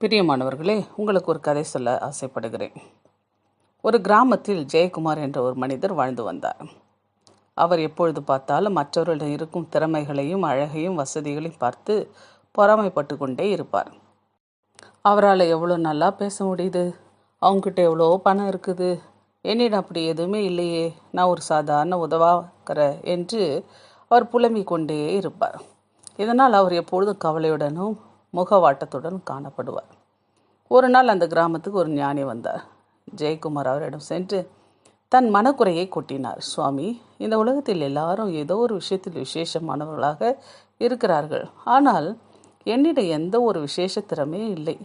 பிரியமானவர்களே, உங்களுக்கு ஒரு கதை சொல்ல ஆசைப்படுகிறேன். ஒரு கிராமத்தில் ஜெயக்குமார் என்ற ஒரு மனிதர் வாழ்ந்து வந்தார். அவர் எப்பொழுது பார்த்தாலும் மற்றவர்களிடம் இருக்கும் திறமைகளையும் அழகையும் வசதிகளையும் பார்த்து பொறாமைப்பட்டு கொண்டே இருப்பார். அவரால் எவ்வளோ நல்லா பேச முடியுது, அவங்ககிட்ட எவ்வளோ பணம் இருக்குது, என்னிடம் அப்படி எதுவுமே இல்லையே, நான் ஒரு சாதாரண உதவாக்கிற என்று அவர் புலம்பிக் கொண்டே இருப்பார். இதனால் அவர் எப்பொழுதும் கவலையுடனும் முகவாட்டத்துடன் காணப்படுவார். ஒரு நாள் அந்த கிராமத்துக்கு ஒரு ஞானி வந்தார். ஜெயக்குமார் அவரிடம் சென்று தன் மனக்குறையை கொட்டினார். சுவாமி, இந்த உலகத்தில் எல்லாரும் ஏதோ ஒரு விஷயத்தில் விசேஷமானவர்களாக இருக்கிறார்கள். ஆனால் என்னிடம் எந்த ஒரு விசேஷ திறமையும் இல்லை.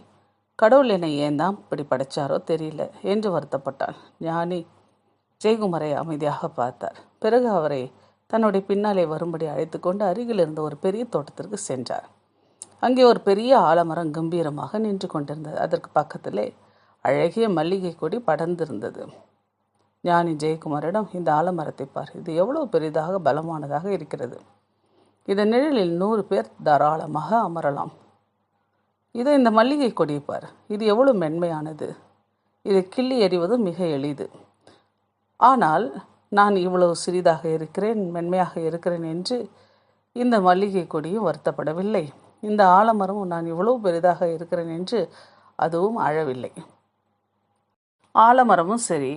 கடவுள் என்னை ஏன் தான் இப்படி படைச்சாரோ தெரியல என்று வருத்தப்பட்டார். ஞானி ஜெயக்குமாரை அமைதியாக பார்த்தார். பிறகு அவரை தன்னுடைய பின்னாலே வரும்படி அழைத்து கொண்டு அருகில் இருந்த ஒரு பெரிய தோட்டத்திற்கு சென்றார். அங்கே ஒரு பெரிய ஆலமரம் கம்பீரமாக நின்று கொண்டிருந்தது. அதற்கு பக்கத்திலே அழகிய மல்லிகை கொடி படர்ந்திருந்தது. ஞானி ஜெயக்குமாரிடம், இந்த ஆலமரத்தை பார், இது எவ்வளவு பெரிதாக பலமானதாக இருக்கிறது. இதன் நிழலில் 100 பேர் தாராளமாக அமரலாம். இந்த மல்லிகை கொடியை பார், இது எவ்வளவு மென்மையானது. இதை கிள்ளி எறிவது மிக எளிது. ஆனால் நான் இவ்வளவு சிறிதாக இருக்கிறேன், மென்மையாக இருக்கிறேன் என்று இந்த மல்லிகை கொடியும் வருத்தப்படவில்லை. இந்த ஆலமரமும் நான் இவ்வளவு பெரிதாக இருக்கிறேன் என்று அதுவும் அழவில்லை. ஆலமரமும் சரி,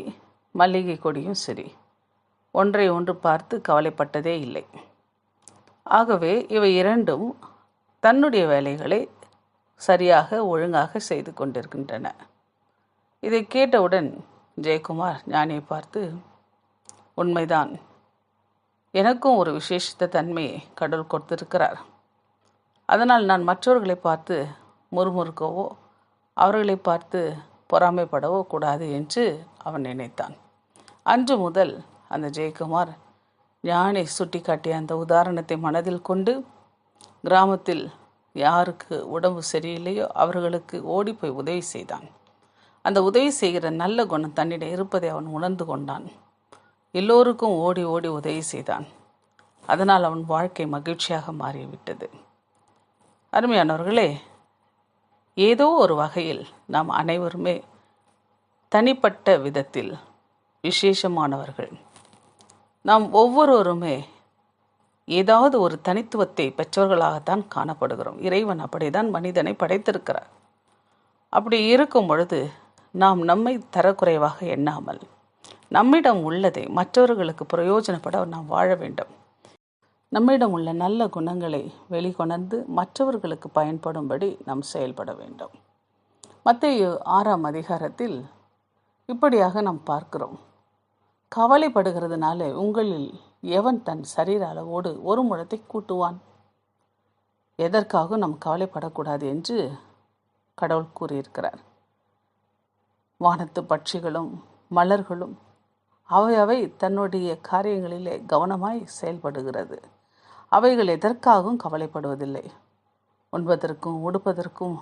மல்லிகை கொடியும் சரி, ஒன்றை ஒன்று பார்த்து கவலைப்பட்டதே இல்லை. ஆகவே இவை இரண்டும் தன்னுடைய வேலைகளை சரியாக ஒழுங்காக செய்து கொண்டிருக்கின்றன. இதை கேட்டவுடன் ஜெயக்குமார் ஞானியை பார்த்து, உண்மைதான், எனக்கும் ஒரு விசேஷித்த தன்மையை கடவுள் கொடுத்திருக்கிறார். அதனால் நான் மற்றவர்களை பார்த்து முறுமுறுக்கவோ அவர்களை பார்த்து பொறாமைப்படவோ கூடாது என்று அவன் நினைத்தான். அன்று முதல் அந்த ஜெயக்குமார் ஞானி சுட்டி காட்டிய அந்த உதாரணத்தை மனதில் கொண்டு கிராமத்தில் யாருக்கு உடம்பு சரியில்லையோ அவர்களுக்கு ஓடி போய் உதவி செய்தான். அந்த உதவி செய்கிற நல்ல குணம் தன்னிடம் இருப்பதை அவன் உணர்ந்து கொண்டான். எல்லோருக்கும் ஓடி ஓடி உதவி செய்தான். அதனால் அவன் வாழ்க்கை மகிழ்ச்சியாக மாறிவிட்டது. அருமையானவர்களே, ஏதோ ஒரு வகையில் நாம் அனைவருமே தனிப்பட்ட விதத்தில் விசேஷமானவர்கள். நாம் ஒவ்வொருவருமே ஏதாவது ஒரு தனித்துவத்தை பெற்றவர்களாகத்தான் காணப்படுகிறோம். இறைவன் அப்படிதான் மனிதனை படைத்திருக்கிறார். அப்படி இருக்கும் பொழுது நாம் நம்மை தரக்குறைவாக எண்ணாமல் நம்மிடம் உள்ளதை மற்றவர்களுக்கு பிரயோஜனப்பட நாம் வாழ வேண்டும். நம்மிடம் உள்ள நல்ல குணங்களை வெளிக்கொணர்ந்து மற்றவர்களுக்கு பயன்படும்படி நாம் செயல்பட வேண்டும். மத்தேயு 6ஆம் அதிகாரத்தில் இப்படியாக நாம் பார்க்கிறோம். கவலைப்படுகிறதுனால உங்களில் எவன் தன் சரீர அளவோடு ஒரு முழத்தை கூட்டுவான்? எதற்காக நாம் கவலைப்படக்கூடாது என்று கடவுள் கூறியிருக்கிறார். வானத்து பட்சிகளும் மலர்களும் அவை தன்னுடைய காரியங்களிலே கவனமாய் செயல்படுகிறது. அவைகள் எதற்காகவும் கவலைப்படுவதில்லை. உண்பதற்கும் உடுப்பதற்கும்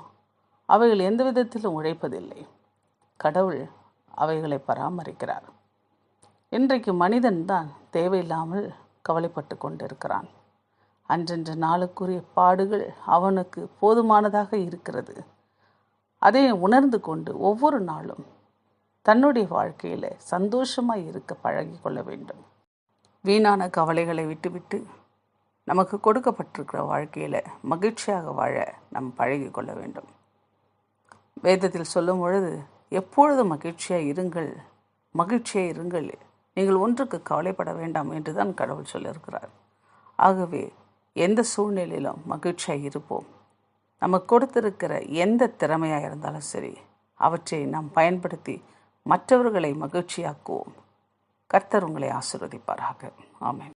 அவைகள் எந்த விதத்திலும் உழைப்பதில்லை. கடவுள் அவைகளை பராமரிக்கிறார். இன்றைக்கு மனிதன்தான் தேவையில்லாமல் கவலைப்பட்டு கொண்டிருக்கிறான். அன்றென்ற நாளுக்குரிய பாடுகள் அவனுக்கு போதுமானதாக இருக்கிறது. அதை உணர்ந்து கொண்டு ஒவ்வொரு நாளும் தன்னுடைய வாழ்க்கையில் சந்தோஷமாக இருக்க பழகி கொள்ள வேண்டும். வீணான கவலைகளை விட்டுவிட்டு நமக்கு கொடுக்கப்பட்டிருக்கிற வாழ்க்கையில் மகிழ்ச்சியாக வாழ நாம் பழகி கொள்ள வேண்டும். வேதத்தில் சொல்லும் பொழுது எப்பொழுதும் மகிழ்ச்சியாக இருங்கள், மகிழ்ச்சியாக இருங்கள், நீங்கள் ஒன்றுக்கு கவலைப்பட வேண்டாம் என்று தான் கடவுள் சொல்லியிருக்கிறார். ஆகவே எந்த சூழ்நிலையிலும் மகிழ்ச்சியாக இருப்போம். நமக்கு கொடுத்திருக்கிற எந்த திறமையாக இருந்தாலும் சரி, அவற்றை நாம் பயன்படுத்தி மற்றவர்களை மகிழ்ச்சியாக்குவோம். கர்த்தர் உங்களை ஆசீர்வதிப்பாராக. ஆமென்.